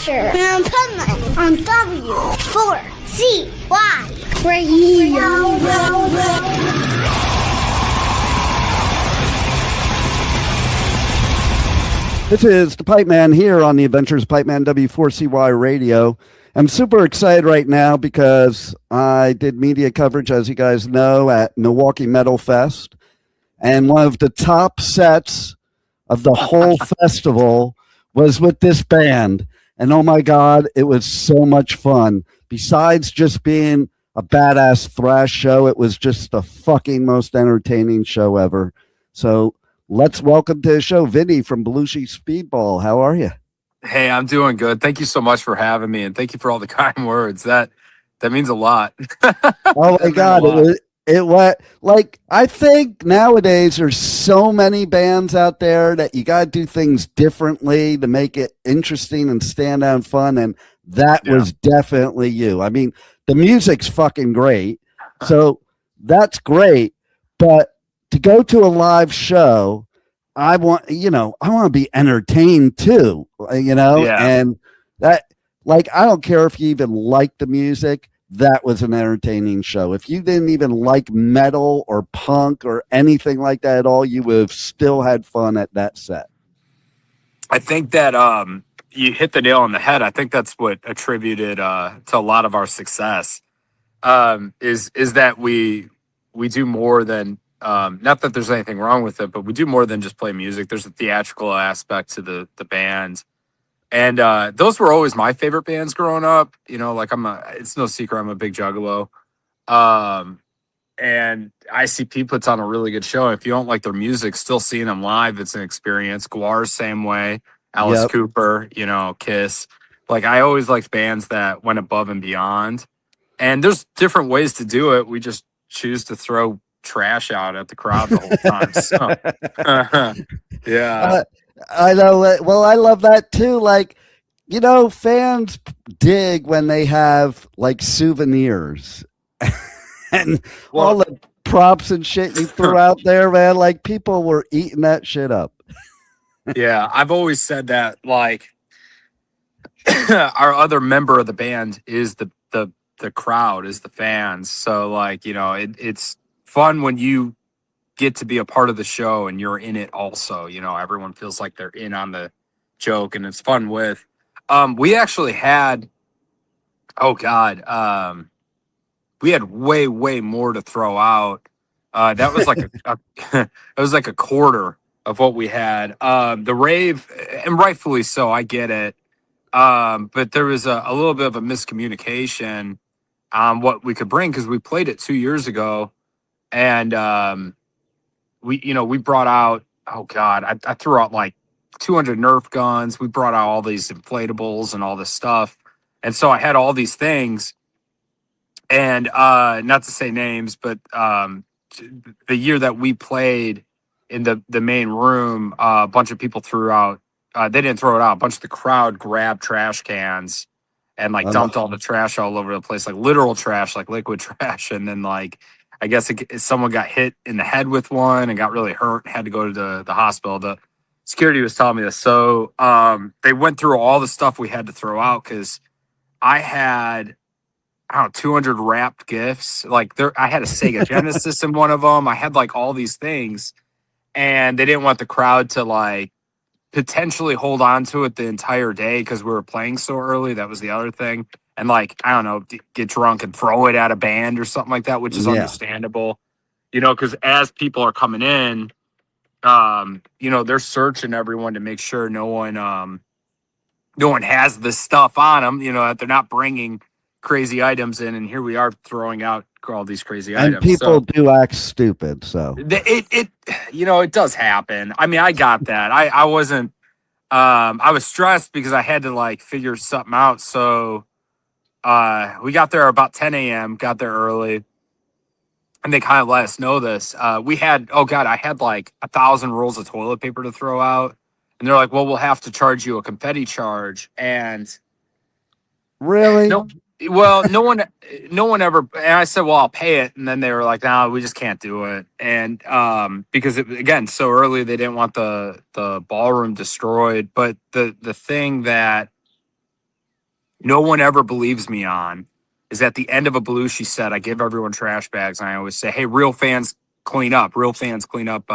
Thrasher and Pipeman on W4CY Radio. This is the Pipeman here on the Adventures of Pipeman W4CY Radio. I'm super excited right now because I did media coverage, as you guys know, at Milwaukee Metal Fest. And one of the top sets of the whole festival was with this band. And oh my God, it was so much fun. Besides just being a badass thrash show, it was just the fucking most entertaining show ever. So let's welcome to the show Vinny from Belushi Speed Ball. How are you? Hey, I'm doing good. Thank you so much for having me, and thank you for all the kind words. That means a lot. Oh my God, it was like, I think nowadays there's so many bands out there that you got to do things differently to make it interesting and stand out and fun, and that was definitely you. I mean, the music's fucking great, so that's great, but to go to a live show, I want to be entertained too, and that, like, I don't care if you even like the music, that was an entertaining show. If you didn't even like metal or punk or anything like that at all, you would have still had fun at that set. I think that you hit the nail on the head. I think that's what attributed to a lot of our success, is that we do more than, not that there's anything wrong with it, but we do more than just play music. There's a theatrical aspect to the band. And those were always my favorite bands growing up. Like it's no secret I'm a big juggalo. And ICP puts on a really good show. If you don't like their music, still seeing them live, it's an experience. GWAR, same way. Alice Cooper, Kiss. Like, I always liked bands that went above and beyond. And there's different ways to do it. We just choose to throw trash out at the crowd the whole time. So, yeah. I know. Well, I love that too. Like, fans dig when they have like souvenirs and all the props and shit you threw out there, man. Like, people were eating that shit up. Yeah, I've always said that, like, our other member of the band is the crowd, is the fans. So, like, it's fun when you get to be a part of the show and you're in it also. Everyone feels like they're in on the joke, and it's fun with. We actually had, we had way more to throw out. That was like it was like a quarter of what we had. The rave, and rightfully so, I get it. But there was a little bit of a miscommunication on what we could bring, because we played it 2 years ago, and we brought out, I threw out like 200 Nerf guns. We brought out all these inflatables and all this stuff. And so I had all these things, and not to say names, but the year that we played in the main room, a bunch of people threw out, they didn't throw it out. A bunch of the crowd grabbed trash cans and like dumped all the trash all over the place, like literal trash, like liquid trash. And then, like, I guess someone got hit in the head with one and got really hurt, had to go to the hospital. The security was telling me this. So they went through all the stuff we had to throw out, because I had, 200 wrapped gifts. Like, I had a Sega Genesis in one of them. I had like all these things, and they didn't want the crowd to like potentially hold on to it the entire day because we were playing so early. That was the other thing. And like, I don't know, get drunk and throw it at a band or something like that, which is understandable, because as people are coming in, they're searching everyone to make sure no one has this stuff on them, that they're not bringing crazy items in. And here we are throwing out all these crazy items. And people do act stupid. So it does happen. I mean, I got that. I wasn't, I was stressed because I had to like figure something out. So, we got there about 10 a.m., got there early, and they kind of let us know this. We had, I had like 1,000 rolls of toilet paper to throw out. And they're like, well, we'll have to charge you a confetti charge. And really? No one ever, and I said, well, I'll pay it. And then they were like, no, we just can't do it. And because again, so early, they didn't want the ballroom destroyed. But the thing that no one ever believes me on is at the end of a Belushi set, I give everyone trash bags. And I always say, hey, real fans clean up. Real fans clean up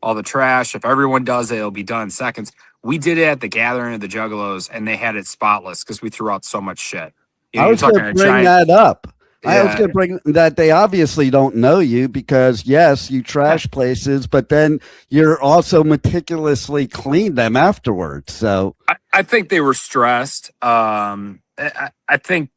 all the trash. If everyone does it, it'll be done in seconds. We did it at the gathering of the Juggalos, and they had it spotless because we threw out so much shit. I was going to bring that up. I was going to bring that they obviously don't know you because, yes, you trash places, but then you're also meticulously clean them afterwards. So I think they were stressed. I think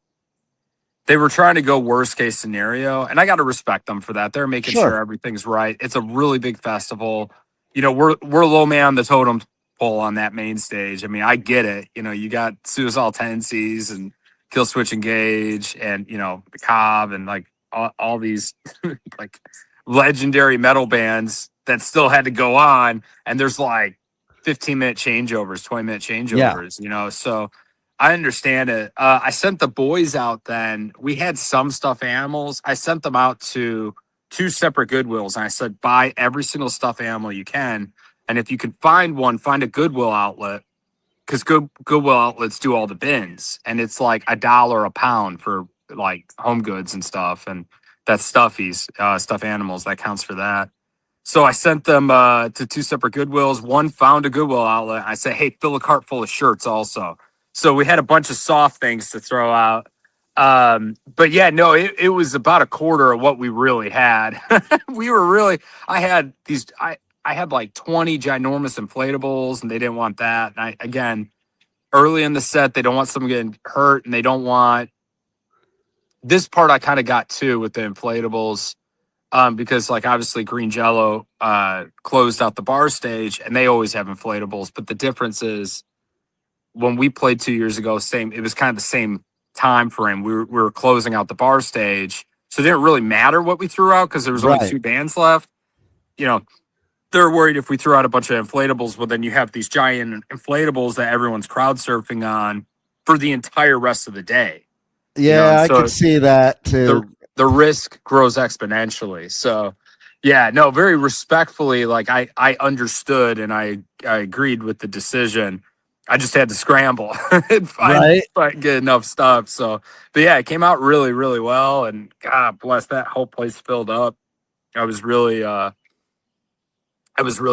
they were trying to go worst case scenario, and I got to respect them for that. They're making sure everything's right. It's a really big festival. You know, we're low man on the totem pole on that main stage. I mean, I get it. You know, you got suicidal tendencies and Kill Switch Engage and, you know, the Cobb and like all these like legendary metal bands that still had to go on. And there's like 15-minute changeovers, 20-minute changeovers, you know, so I understand it. I sent the boys out then. We had some stuffed animals. I sent them out to 2 separate Goodwills. And I said, buy every single stuffed animal you can. And if you can find one, find a Goodwill outlet. Because Goodwill outlets do all the bins, and it's like $1 a pound for like home goods and stuff, and that's stuffies, stuffed animals. That counts for that. So I sent them to 2 separate Goodwills. One found a Goodwill outlet. I said, hey, fill a cart full of shirts also. So we had a bunch of soft things to throw out. But yeah, no, it was about a quarter of what we really had. I had like 20 ginormous inflatables, and they didn't want that. And again, early in the set, they don't want someone getting hurt, and they don't want this part. I kind of got too with the inflatables, because like obviously Green Jello closed out the bar stage, and they always have inflatables. But the difference is when we played 2 years ago, it was kind of the same time frame. We were closing out the bar stage, so it didn't really matter what we threw out because there was only 2 bands left. You know. They're worried if we throw out a bunch of inflatables, well, then you have these giant inflatables that everyone's crowd surfing on for the entire rest of the day. Yeah, I could see that too. The risk grows exponentially. So, yeah, no, very respectfully, like I understood and I agreed with the decision. I just had to scramble and find get enough stuff. So, but yeah, it came out really, really well. And God bless, that whole place filled up. I was really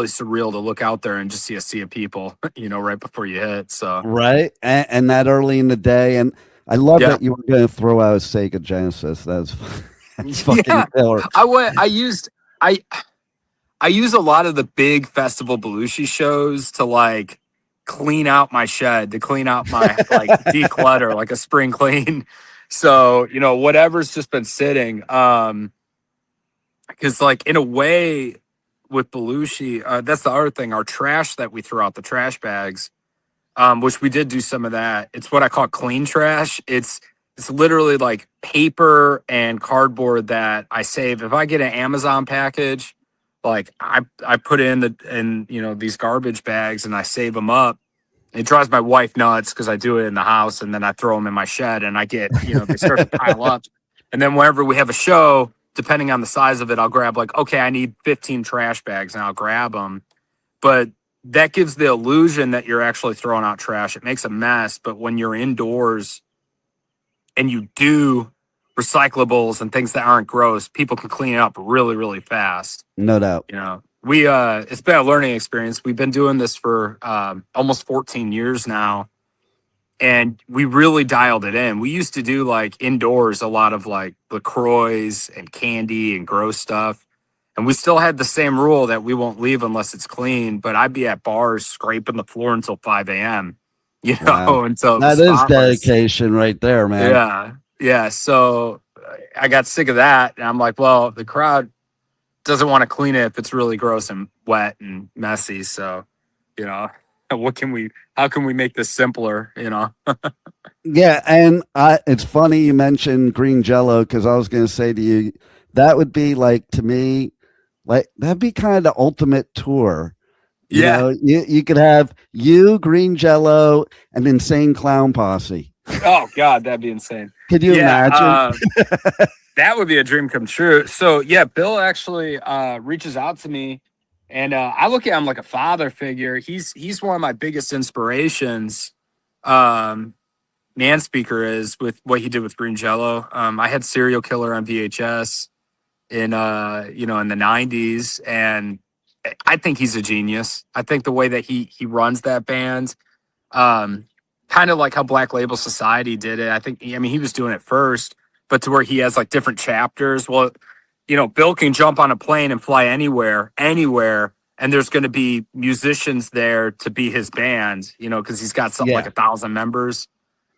surreal to look out there and just see a sea of people, you know, right before you hit. So and that early in the day, and I love that you were going to throw out a Sega Genesis. That's fucking killer. I use a lot of the big festival Belushi shows to like clean out my shed, to clean out my like declutter, like a spring clean. So, you know, whatever's just been sitting, because like in a way, with Belushi, that's the other thing. Our trash that we throw out, the trash bags, which we did do some of that. It's what I call clean trash. It's literally like paper and cardboard that I save. If I get an Amazon package, like I put in you know, these garbage bags and I save them up. It drives my wife nuts because I do it in the house and then I throw them in my shed and I get, you know, they start to pile up. And then whenever we have a show, depending on the size of it, I'll grab like, okay, I need 15 trash bags and I'll grab them. But that gives the illusion that you're actually throwing out trash. It makes a mess. But when you're indoors and you do recyclables and things that aren't gross, people can clean it up really, really fast. No doubt. You know, it's been a learning experience. We've been doing this for almost 14 years now. And we really dialed it in. We used to do like indoors, a lot of like LaCroix and candy and gross stuff. And we still had the same rule that we won't leave unless it's clean. But I'd be at bars scraping the floor until 5 a.m., you know, until that is dedication right there, man. Yeah. Yeah. So I got sick of that. And I'm like, well, the crowd doesn't want to clean it if it's really gross and wet and messy. So, you know, how can we make this simpler, you know? Yeah, and it's funny you mentioned Green Jello because I was going to say to you, that would be like, to me, like that'd be kind of the ultimate tour. You know, you could have Green Jello, and Insane Clown Posse. Oh God, that'd be insane. Could you imagine? That would be a dream come true. So yeah, Bill actually reaches out to me. And I look at him like a father figure. He's one of my biggest inspirations. Nan Speaker is with what he did with Green Jello. I had Serial Killer on VHS in in the 90s, and I think he's a genius. I think the way that he runs that band, kind of like how Black Label Society did it. I mean, he was doing it first, but to where he has like different chapters. Well, Bill can jump on a plane and fly anywhere, and there's going to be musicians there to be his band, because he's got something like 1,000 members.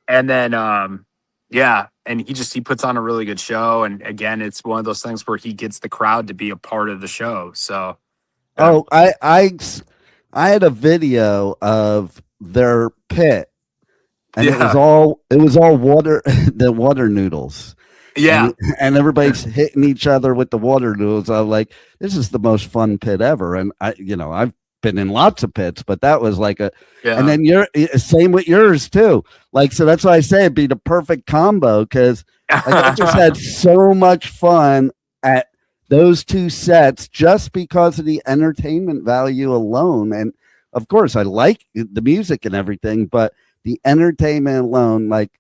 And then, and he puts on a really good show. And again, it's one of those things where he gets the crowd to be a part of the show. So, I had a video of their pit, and it was all water, the water noodles. Yeah, and everybody's hitting each other with the water noodles. I'm like, this is the most fun pit ever. And I've been in lots of pits, but that was like and then you're same with yours too. Like, so that's why I say it'd be the perfect combo, because I just had so much fun at those two sets just because of the entertainment value alone. And of course, I like the music and everything, but the entertainment alone, like,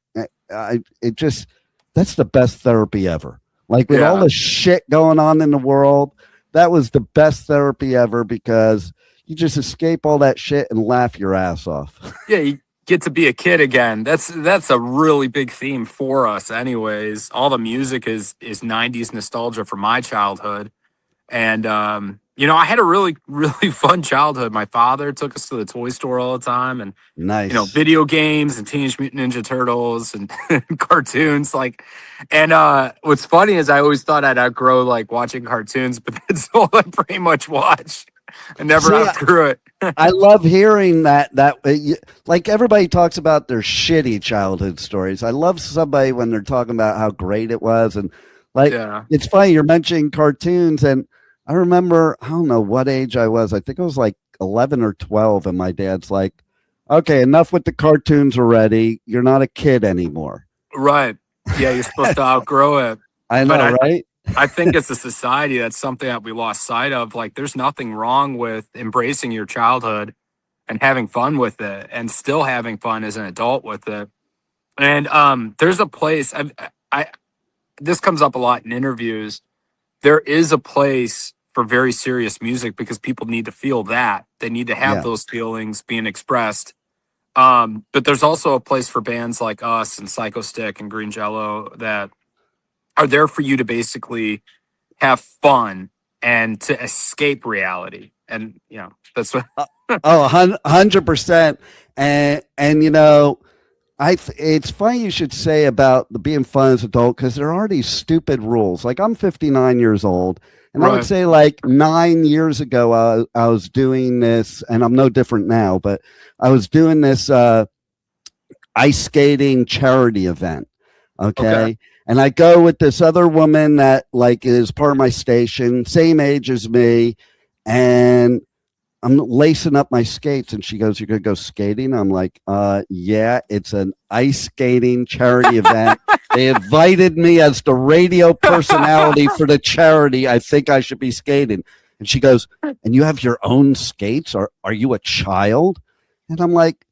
that's the best therapy ever. Like, with all the shit going on in the world, that was the best therapy ever, because you just escape all that shit and laugh your ass off. Yeah, you get to be a kid again. That's a really big theme for us anyways. All the music is 90s nostalgia for my childhood. And I had a really, really fun childhood. My father took us to the toy store all the time, and video games and Teenage Mutant Ninja Turtles and cartoons. What's funny is I always thought I'd outgrow like watching cartoons, but that's all I pretty much watched. I never outgrew it. I love hearing that like, everybody talks about their shitty childhood stories. I love somebody when they're talking about how great it was. And it's funny you're mentioning cartoons, and I remember, I don't know what age I was. I think I was like 11 or 12. And my dad's like, okay, enough with the cartoons already. You're not a kid anymore. Right. Yeah. You're supposed to outgrow it. I know, right? I think as a society, that's something that we lost sight of. Like, there's nothing wrong with embracing your childhood and having fun with it, and still having fun as an adult with it. And there's a place, this comes up a lot in interviews. There is a place for very serious music, because people need to feel that. They need to have those feelings being expressed. But there's also a place for bands like us and Psycho Stick and Green Jello that are there for you to basically have fun and to escape reality. And, that's what. 100%. And it's funny you should say about the being fun as an adult, because there are these stupid rules. Like, I'm 59 years old, and I would say like 9 years ago, I was doing this, and I'm no different now, but I was doing this ice skating charity event. Okay. And I go with this other woman that like is part of my station, same age as me, and I'm lacing up my skates, and she goes, "You're gonna go skating?" I'm like, yeah, it's an ice skating charity event. They invited me as the radio personality for the charity. I think I should be skating. And she goes, "And you have your own skates? Are you a child?" And I'm like,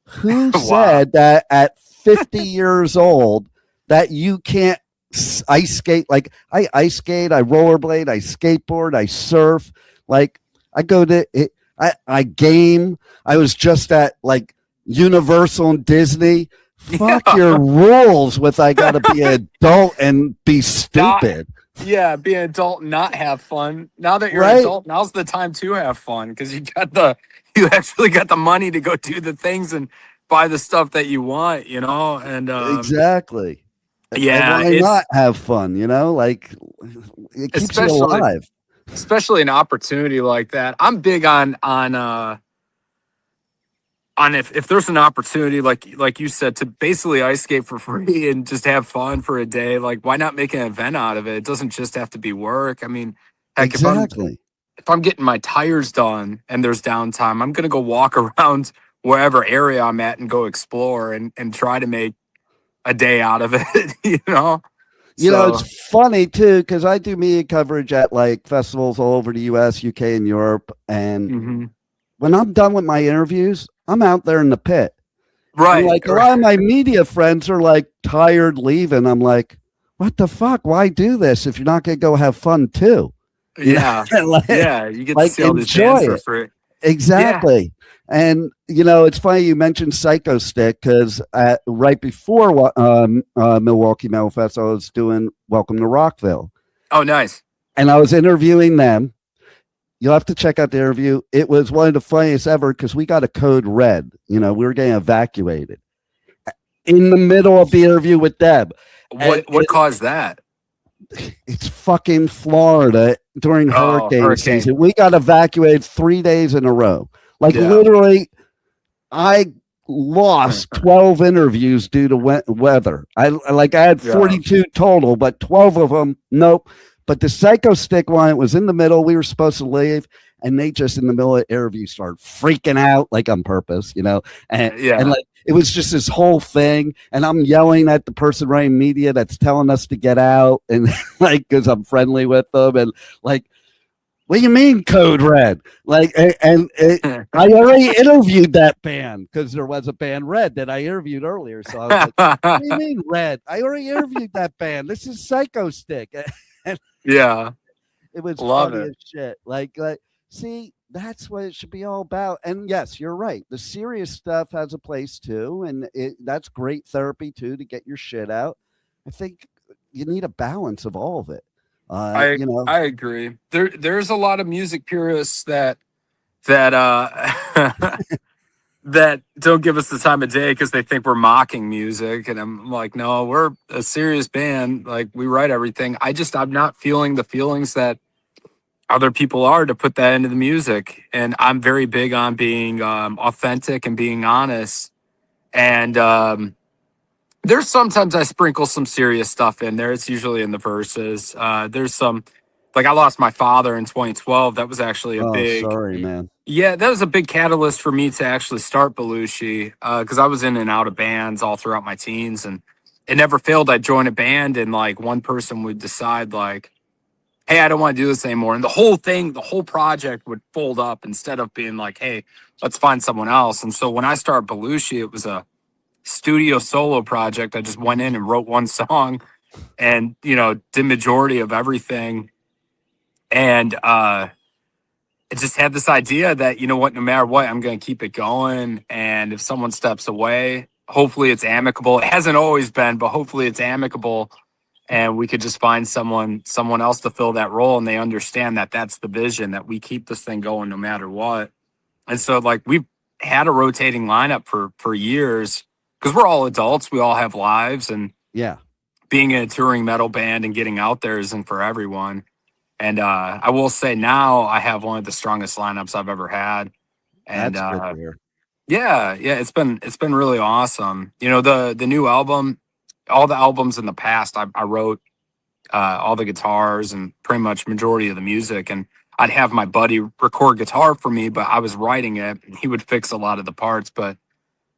who said that at 50 years old that you can't ice skate? Like, I ice skate, I rollerblade, I skateboard, I surf. Like, I go to it. I game. I was just at like Universal and Disney. Fuck your rules with I gotta be an adult and be stupid. Be an adult and not have fun. Now that you're an adult, now's the time to have fun, because you actually got the money to go do the things and buy the stuff that you want, and exactly. Yeah, why not have fun? Like, it keeps you alive. Especially an opportunity like that. I'm big on if there's an opportunity like you said to basically ice skate for free and just have fun for a day. Like, why not make an event out of it? It doesn't just have to be work. I mean, heck, exactly. If I'm getting my tires done and there's downtime, I'm gonna go walk around wherever area I'm at and go explore and try to make a day out of it. It's funny too, because I do media coverage at like festivals all over the US, UK, and Europe. And when I'm done with my interviews, I'm out there in the pit. And Right. like a lot of my media friends are like tired leaving. I'm like, what the fuck? Why do this if you're not going to go have fun too? You Yeah. know, Yeah. You get to like see all these bands enjoy for it. free. Yeah. Exactly. And it's funny you mentioned Psycho Stick because right before Milwaukee Metal Fest, I was doing Welcome to Rockville, Oh, nice. and I was interviewing them. You'll have to check out the interview. It was one of the funniest ever because we got a code red. We were getting evacuated in the middle of the interview with them. What caused that? It's fucking Florida during hurricane season. We got evacuated 3 days in a row. Like literally, I lost 12 interviews due to weather. I had 42 total, but 12 of them, nope. But the Psycho Stick one, it was in the middle. We were supposed to leave, and they just in the middle of the interview started freaking out, like on purpose, and like it was just this whole thing. And I'm yelling at the person running media that's telling us to get out, and like because I'm friendly with them, and like, what do you mean code red? Like, I already interviewed that band because there was a band Red that I interviewed earlier. So I was like, what do you mean red? I already interviewed that band. This is Psycho Stick. Yeah. It was Love funny it. as shit. Like, see, that's what it should be all about. And yes, you're right. The serious stuff has a place too, and that's great therapy too to get your shit out. I think you need a balance of all of it. I agree. There's a lot of music purists that that don't give us the time of day because they think we're mocking music, and I'm like, no, we're a serious band. Like, we write everything. I'm not feeling the feelings that other people are to put that into the music, and I'm very big on being authentic and being honest. And there's sometimes I sprinkle some serious stuff in there. It's usually in the verses. There's some, like, I lost my father in 2012. That was actually a big, sorry, man. yeah, that was a big catalyst for me to actually start Belushi, because I was in and out of bands all throughout my teens, and it never failed. I'd join a band, and like one person would decide like, hey, I don't want to do this anymore. And the whole project would fold up instead of being like, hey, let's find someone else. And so when I started Belushi, it was a studio solo project. I just went in and wrote one song and, did majority of everything. And I just had this idea that, no matter what, I'm going to keep it going. And if someone steps away, hopefully it's amicable. It hasn't always been, but hopefully it's amicable. And we could just find someone else to fill that role. And they understand that that's the vision, that we keep this thing going no matter what. And so like we've had a rotating lineup for years because we're all adults. We all have lives. And being in a touring metal band and getting out there isn't for everyone. And I will say now I have one of the strongest lineups I've ever had. And That's good to hear. Yeah, it's been really awesome. The new album, all the albums in the past, I wrote all the guitars and pretty much majority of the music, and I'd have my buddy record guitar for me, but I was writing it. He would fix a lot of the parts, but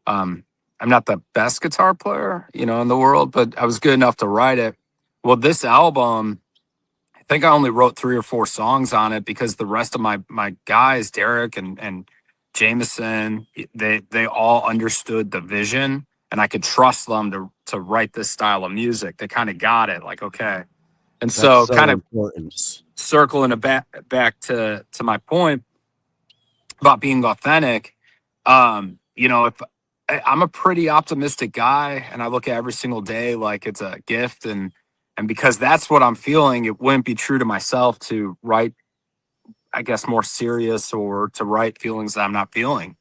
I'm not the best guitar player, in the world, but I was good enough to write it. Well, this album, I think I only wrote 3 or 4 songs on it because the rest of my guys, Derek and Jameson, they all understood the vision, and I could trust them to write this style of music. They kind of got it, like, okay. And so kind of circling it back to my point about being authentic, if I'm a pretty optimistic guy and I look at every single day like it's a gift, and because that's what I'm feeling, it wouldn't be true to myself to write, I guess, more serious or to write feelings that I'm not feeling.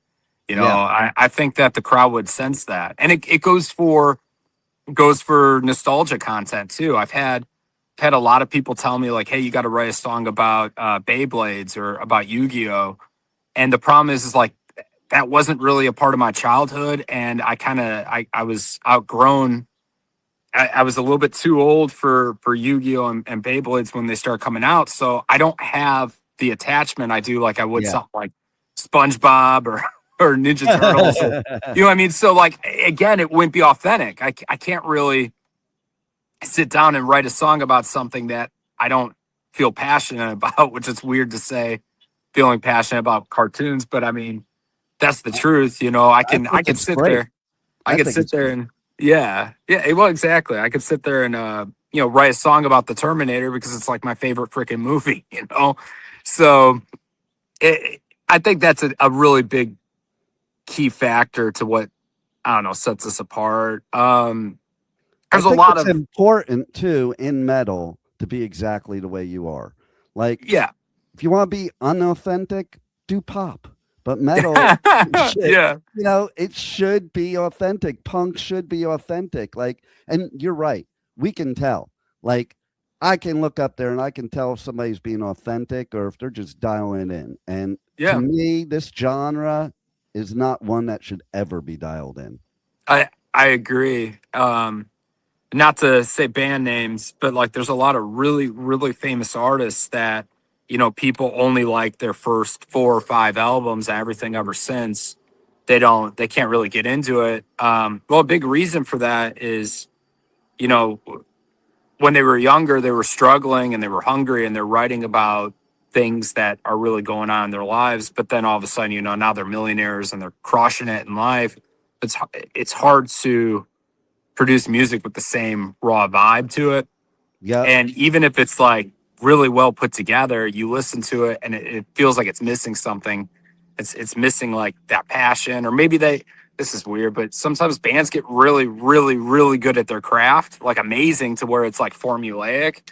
I think that the crowd would sense that. And it goes for nostalgia content too. I've had a lot of people tell me like, hey, you got to write a song about Beyblades or about Yu-Gi-Oh! And the problem is like, that wasn't really a part of my childhood. And I was outgrown. I was a little bit too old for Yu-Gi-Oh! And Beyblades when they start coming out. So I don't have the attachment I do like I would something like SpongeBob or Ninja Turtles. You know what I mean? So like, again, it wouldn't be authentic. I can't really sit down and write a song about something that I don't feel passionate about, which is weird to say, feeling passionate about cartoons. But I mean, that's the truth. I can sit there. I could think sit it's there and yeah, well, exactly. I could sit there and write a song about the Terminator because it's like my favorite freaking movie, you know. So I think that's a really big key factor to what I don't know sets us apart. I There's a think lot it's of important too in metal to be exactly the way you are. Like yeah, if you want to be unauthentic, do pop. But metal should, yeah, it should be authentic. Punk should be authentic. Like, and you're right. We can tell. Like, I can look up there and I can tell if somebody's being authentic or if they're just dialing in. And to yeah. me, this genre is not one that should ever be dialed in. I agree. Not to say band names, but like there's a lot of really, really famous artists that, people only like their first 4 or 5 albums and everything ever since. They can't really get into it. Well, a big reason for that is, you know, when they were younger, they were struggling and they were hungry and they're writing about things that are really going on in their lives. But then all of a sudden, now they're millionaires and they're crushing it in life. It's hard to produce music with the same raw vibe to it. Yeah. And even if it's like really well put together, you listen to it and it feels like it's missing something. It's missing like that passion, or maybe this is weird, but sometimes bands get really, really, really good at their craft, like amazing to where it's like formulaic.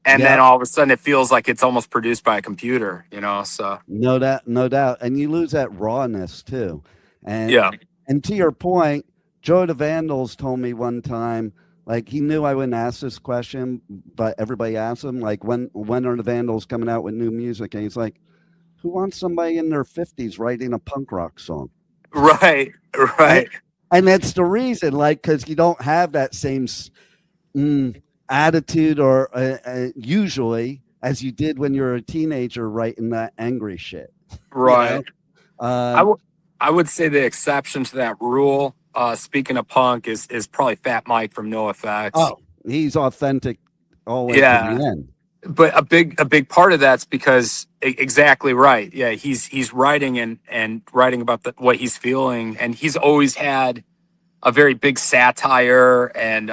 And then all of a sudden it feels like it's almost produced by a computer, so. No doubt, no doubt. And you lose that rawness too. And Yeah. And to your point, Joe the Vandals told me one time, like he knew I wouldn't ask this question, but everybody asked him, like, when are the Vandals coming out with new music? And he's like, who wants somebody in their 50s writing a punk rock song? Right. And that's the reason, like, because you don't have that same attitude or usually as you did when you were a teenager writing that angry shit. Right. I would say the exception to that rule, speaking of punk, is probably Fat Mike from NoFX. Oh, he's authentic all the way to the end. But a big part of that's because exactly right. Yeah, he's writing and writing about what he's feeling, and he's always had a very big satire and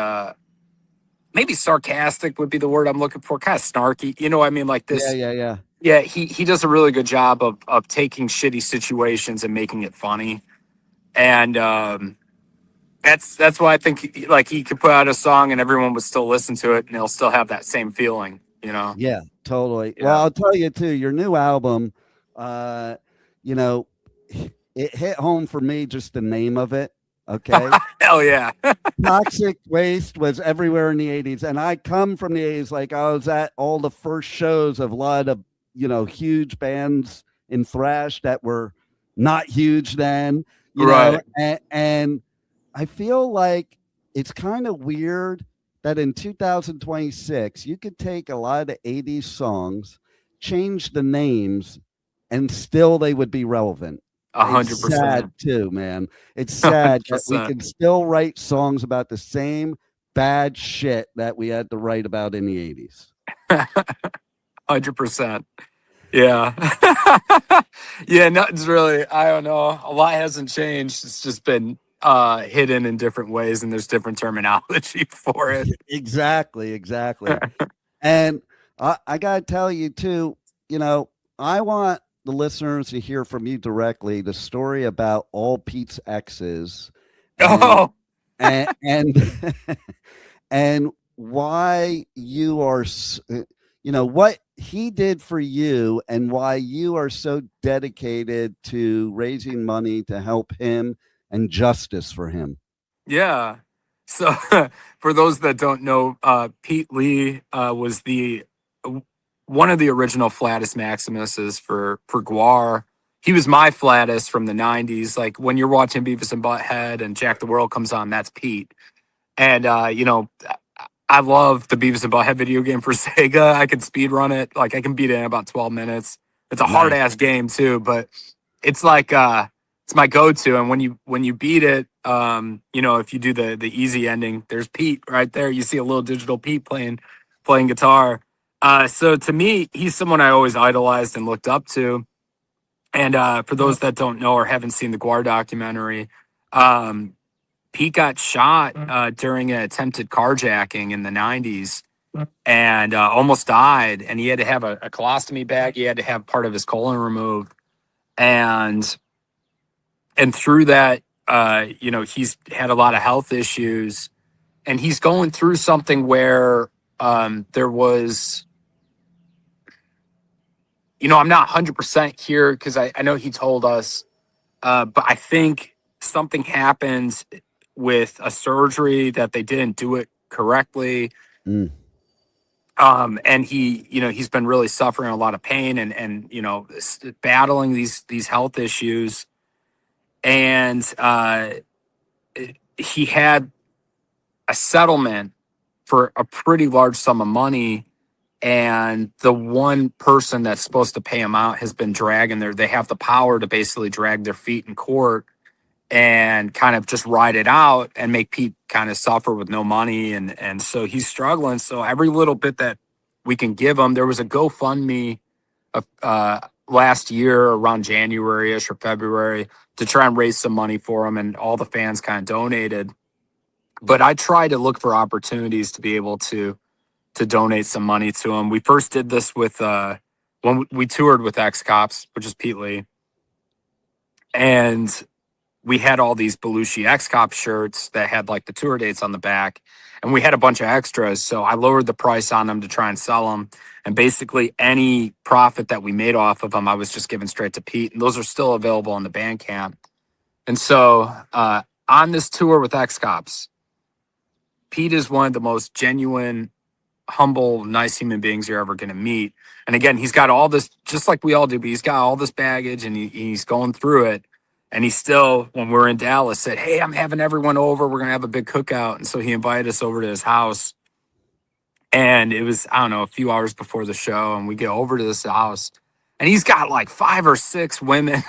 maybe sarcastic would be the word I'm looking for, kind of snarky. You know what I mean? Like this. Yeah. Yeah, he does a really good job of taking shitty situations and making it funny, and that's why I think like he could put out a song and everyone would still listen to it and they'll still have that same feeling, Yeah, totally. Yeah. Well, I'll tell you too, your new album, it hit home for me, just the name of it. Okay. Hell yeah. Toxic Waste was everywhere in the 80s. And I come from the 80s. Like I was at all the first shows of a lot of, huge bands in thrash that were not huge then, Right. and I feel like it's kind of weird that in 2026, you could take a lot of the 80s songs, change the names, and still they would be relevant. 100%. It's sad too, man. It's sad that we can still write songs about the same bad shit that we had to write about in the 80s. 100%. Yeah. Yeah, nothing's really, I don't know. A lot hasn't changed. It's just been hidden in different ways and there's different terminology for it. Exactly. And I gotta tell you too, I want the listeners to hear from you directly the story about all Pete's exes and and why you are what he did for you and why you are so dedicated to raising money to help him and justice for him. Yeah. So for those that don't know, Pete Lee was one of the original Flatus Maximuses for GWAR. He was my Flatus from the 90s. Like when you're watching Beavis and Butthead and Jack the World comes on, that's Pete. And, I love the Beavis and Butthead video game for Sega. I can speed run it. Like I can beat it in about 12 minutes. It's a hard ass game too, but it's like, it's my go-to. And when you beat it, if you do the easy ending, there's Pete right there. You see a little digital Pete playing guitar. So to me, he's someone I always idolized and looked up to. And for those that don't know or haven't seen the GWAR documentary, Pete got shot during an attempted carjacking in the 90s and almost died. And he had to have a colostomy bag. He had to have part of his colon removed. And through that, he's had a lot of health issues. And he's going through something where there was, I'm not 100% here because I know he told us, but I think something happened with a surgery that they didn't do it correctly. Mm. And he's been really suffering a lot of pain and battling these health issues. And he had a settlement for a pretty large sum of money. And the one person that's supposed to pay him out has been dragging they have the power to basically drag their feet in court and kind of just ride it out and make Pete kind of suffer with no money. And so he's struggling. So every little bit that we can give him, there was a GoFundMe last year around January-ish or February to try and raise some money for him. And all the fans kind of donated. But I try to look for opportunities to be able to donate some money to him. We first did this with when we toured with X-Cops, which is Pete Lee. And we had all these Belushi X-Cop shirts that had like the tour dates on the back. And we had a bunch of extras. So I lowered the price on them to try and sell them. And basically any profit that we made off of them, I was just giving straight to Pete. And those are still available on the Bandcamp. And so on this tour with X-Cops, Pete is one of the most genuine, humble, nice human beings you're ever going to meet. And again, he's got all this, just like we all do, but he's got all this baggage and he's going through it. And he still, when we're in Dallas, said, hey, I'm having everyone over. We're going to have a big cookout. And so he invited us over to his house. And it was, I don't know, a few hours before the show. And we get over to this house. And he's got like 5 or 6 women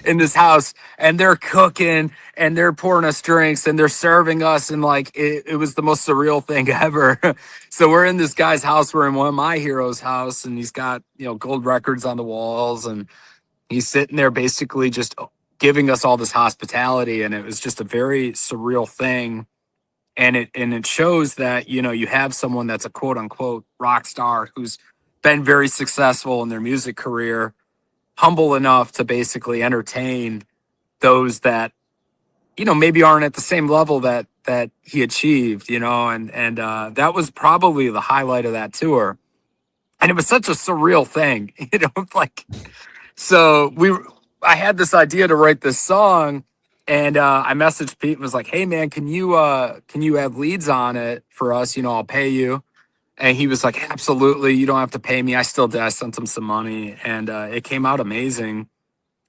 in this house. And they're cooking and they're pouring us drinks and they're serving us. And like, it was the most surreal thing ever. So we're in this guy's house. We're in one of my heroes' house. And he's got, gold records on the walls. And he's sitting there basically just giving us all this hospitality. And it was just a very surreal thing. And it shows that, you have someone that's a quote unquote rock star who's been very successful in their music career, humble enough to basically entertain those that, maybe aren't at the same level that he achieved, and that was probably the highlight of that tour. And it was such a surreal thing, like, so I had this idea to write this song, and I messaged Pete and was like, hey man, can you have leads on it for us? I'll pay you. And he was like, absolutely, you don't have to pay me. I still did. I sent him some money, and it came out amazing.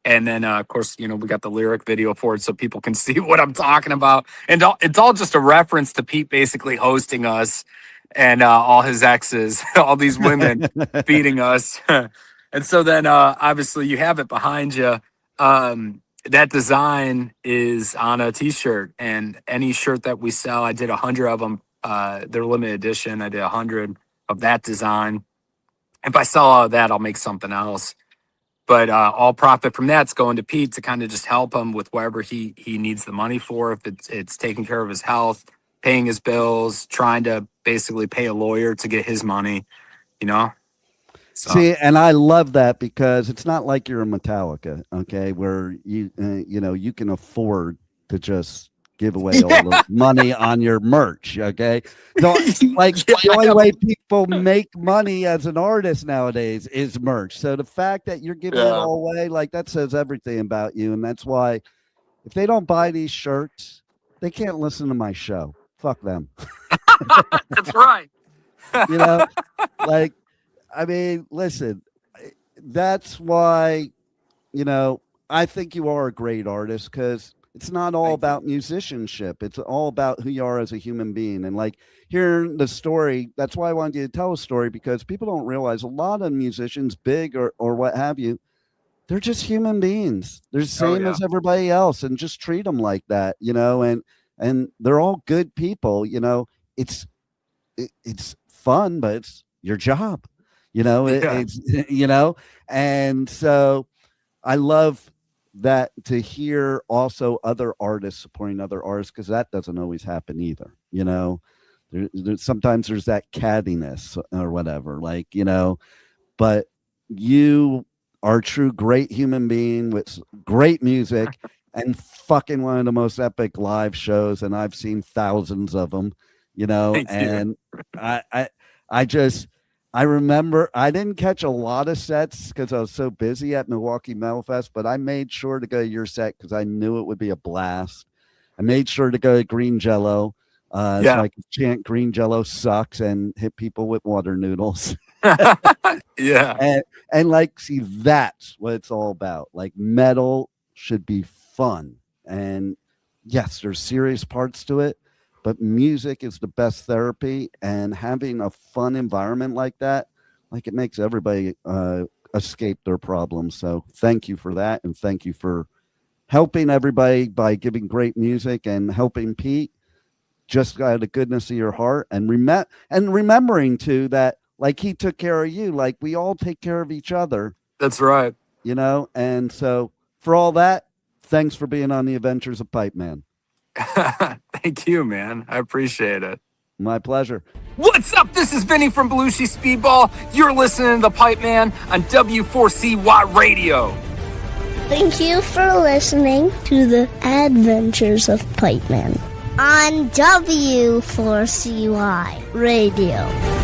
And then, of course, we got the lyric video for it so people can see what I'm talking about. And it's all just a reference to Pete basically hosting us and all his exes, all these women feeding us. And so then, obviously, you have it behind you. That design is on a T-shirt, and any shirt that we sell, I did 100 of them. They're limited edition. I did 100 of that design. If I sell all of that, I'll make something else. But all profit from that's going to Pete to kind of just help him with whatever he needs the money for. If it's taking care of his health, paying his bills, trying to basically pay a lawyer to get his money, So. See, and I love that because it's not like you're a Metallica, okay, where you can afford to just give away all the money on your merch, okay? So, like, the only way people make money as an artist nowadays is merch. So the fact that you're giving it all away, like, that says everything about you. And that's why if they don't buy these shirts, they can't listen to my show. Fuck them. That's right. Like, I mean, listen, that's why, I think you are a great artist because it's not all about musicianship. It's all about who you are as a human being. And like hearing the story, that's why I wanted you to tell a story, because people don't realize a lot of musicians, big or what have you, they're just human beings. They're the same as everybody else, and just treat them like that, and they're all good people. It's fun, but it's your job. It's and so I love that to hear also other artists supporting other artists, because that doesn't always happen either. You know, sometimes there's that cattiness or whatever, like, you know, but you are a true great human being with great music and fucking one of the most epic live shows. And I've seen thousands of them, you know, and I remember I didn't catch a lot of sets because I was so busy at Milwaukee Metal Fest, but I made sure to go to your set because I knew it would be a blast. I made sure to go to Green Jello so I could chant Green Jello sucks and hit people with water noodles. Yeah. And like, see, that's what it's all about. Like, metal should be fun. And yes, there's serious parts to it, but music is the best therapy, and having a fun environment like that, like, it makes everybody escape their problems. So thank you for that. And thank you for helping everybody by giving great music and helping Pete just out of the goodness of your heart. And remembering too, that like he took care of you, like we all take care of each other. That's right. You know? And so for all that, thanks for being on the Adventures of Pipeman. Thank you, man. I appreciate it. My pleasure. What's up? This is Vinny from Belushi Speed Ball. You're listening to the Pipeman on W4CY Radio. Thank you for listening to the Adventures of Pipeman on W4CY Radio.